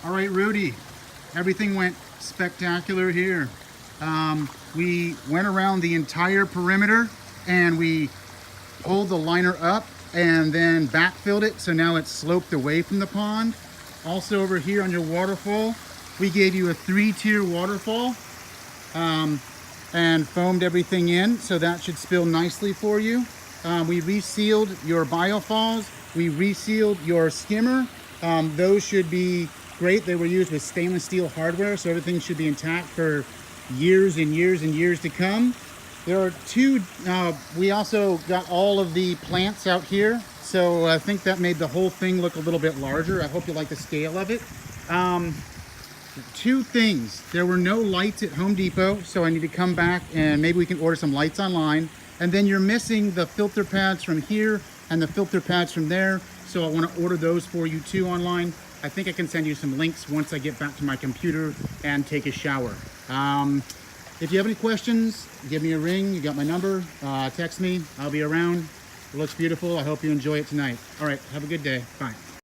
All right, Rudy, everything went spectacular here. We went around the entire perimeter and we pulled the liner up and then backfilled it, so now it's sloped away from the pond. Also over here on your waterfall, we gave you a 3-tier waterfall and foamed everything in, so that should spill nicely for you. We resealed your biofalls, we resealed your skimmer. Those should be great. They were used with stainless steel hardware, so everything should be intact for years and years and years to come. There are two, we also got all of the plants out here, so I think that made the whole thing look a little bit larger. I hope you like the scale of it. Two things. There were no lights at Home Depot, so I need to come back and maybe we can order some lights online. And then you're missing the filter pads from here and the filter pads from there, so I want to order those for you too online. I think I can send you some links once I get back to my computer and take a shower. If you have any questions, give me a ring. You got my number. Text me. I'll be around. It looks beautiful. I hope you enjoy it tonight. All right. Have a good day. Bye.